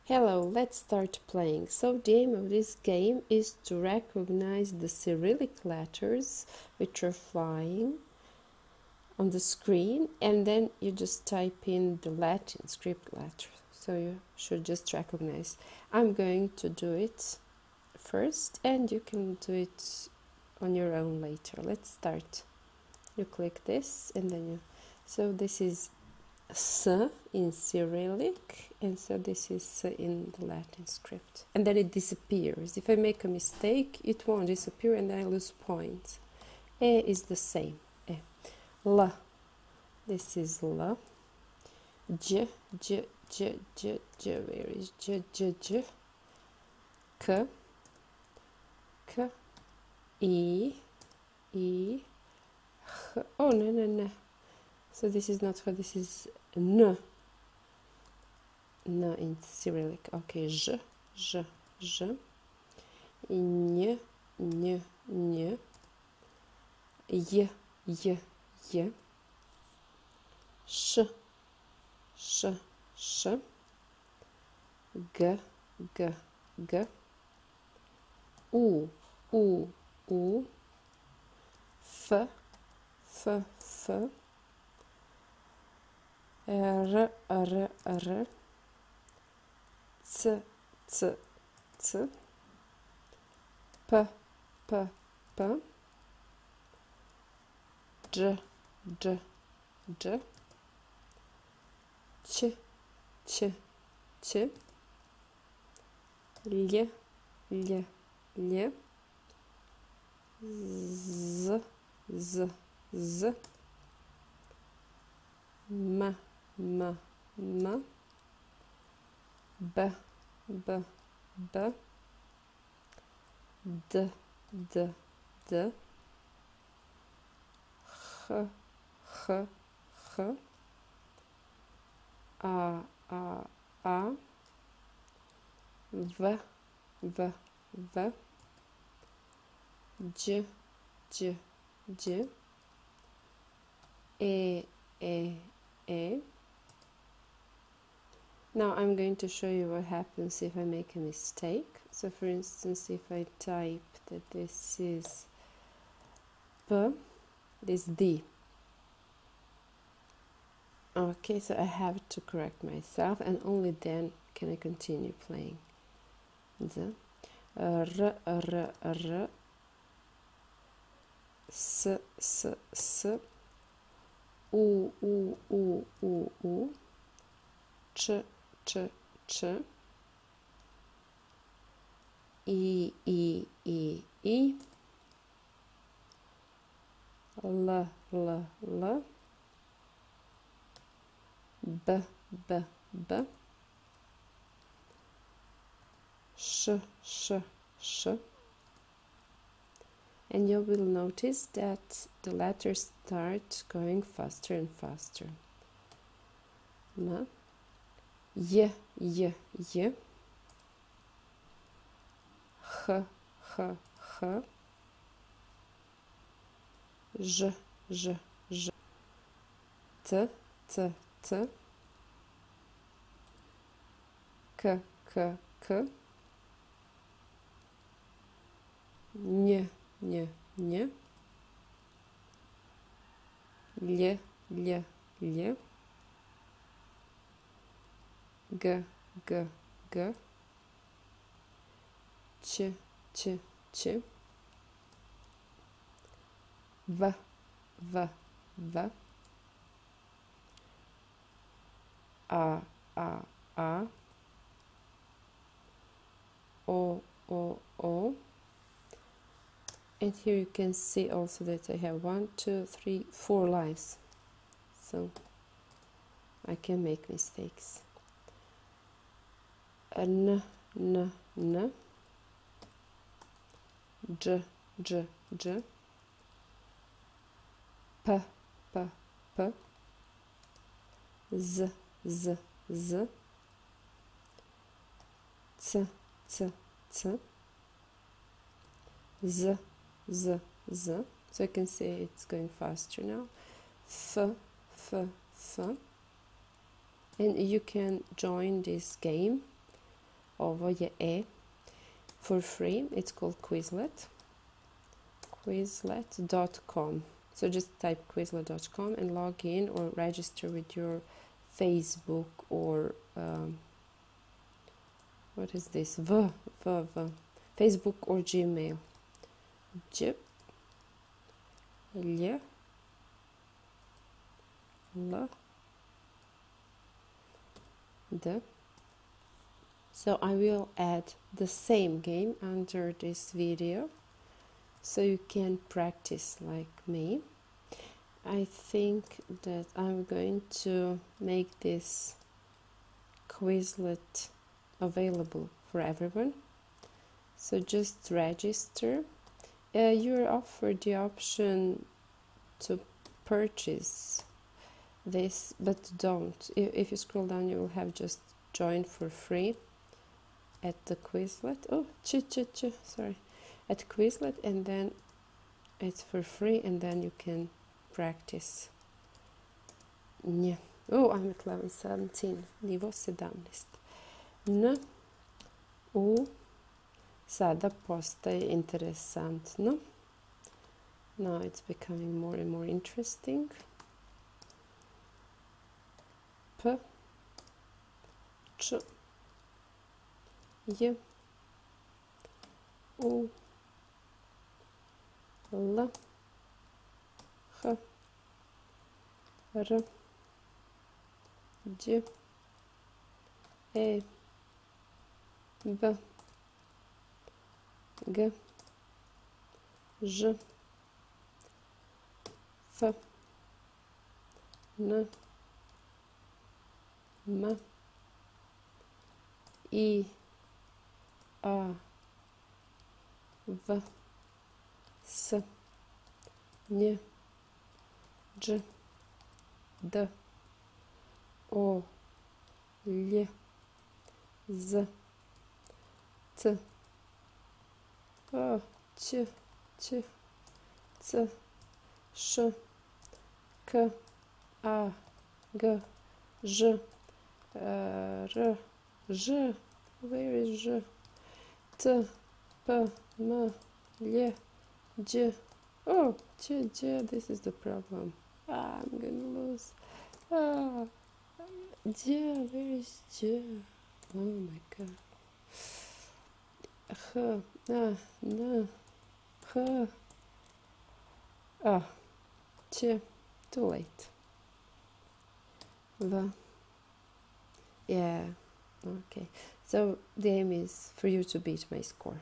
Hello, let's start playing. So the aim of this game is to recognize the Cyrillic letters which are flying on the screen, and then you just type in the Latin script letters. So you should just recognize. I'm going to do it first and you can do it on your own later. Let's start. You click this and then you... So this is S in Cyrillic, and so this is S in the Latin script. And then it disappears. If I make a mistake, it won't disappear and I lose points. E is the same. E. L. This is L. J, J, J, J, J. Where is J, J, J? K. K. E. E. H. Oh, no, no, no. So this is not H, this is N. N in Cyrillic. Okay, J, J, J. Ñ, Ñ, Ñ. J, J, J. Š, Š, Š. G, G, G. U, U, U. F, F, F. R, R, R. C, C, C. P, P, P. Dž, Dž, Dž. Ć, Ć, Ć. Lj, Lj, Lj. Z, Z, Z. M, M, M. B, B, B. D, D, D. H, H, H. A, A. V, V, V. Đ, Đ, Đ. E, E. Now I'm going to show you what happens if I make a mistake. So for instance, if I type that this is P, this D. Okay, so I have to correct myself and only then can I continue playing. Z, R, R, R. S, S, S. U, U, U, U, U. Č, Č, Č. I, I, I, I. L, L, L. B, B, B. Š, Š, Š. And you will notice that the letters start going faster and faster. M, J, J, J. H, H, H. Ž, Ž, Ž. T, T, T. K, K, K. Ñ, Ñ, Ñ. Lj, Lj, Lj. G, G, G. Ć, Ć, Ć. V, V, V. A, A. O, O, O. And here you can see also that I have 1, 2, 3, 4 lives. So I can make mistakes. N, N, N. J, J, J. P, P, P. Z, Z, Z. C, C, C. Z, Z, Z. So you can see it's going faster now. F, F, F. And you can join this game ovo je E, for free. It's called Quizlet, quizlet.com. So just type quizlet.com and log in or register with your Facebook or what is this? Facebook or Gmail. J, L, L, D. So I will add the same game under this video so you can practice like me. I think that I'm going to make this Quizlet available for everyone. So just register. You're offered the option to purchase this, but don't. If you scroll down, you will have just join for free at the Quizlet. Oh, sorry, at Quizlet, and then it's for free, and then you can practice. Yeah. Oh, I'm at level 17, nivo 17. N, U, sada postaje interesantno. Now it's becoming more and more interesting. P, Č, J, U, L, H, R, Đ, E, B, G, Ž, F, N, M, I, A, V, S, Nj, Đ, D, O, Lj, Z, C, O, Ć, Ć, C, Š, K, A, G, Ž, R, Ž, where is Ž, T, P, M, Lj, Đ, oh, Ć, Đ, this is the problem. I'm gonna lose. Đ, where is Đ? Oh my god. H, N, H, Ć, too late. V, yeah, okay. So the aim is for you to beat my score.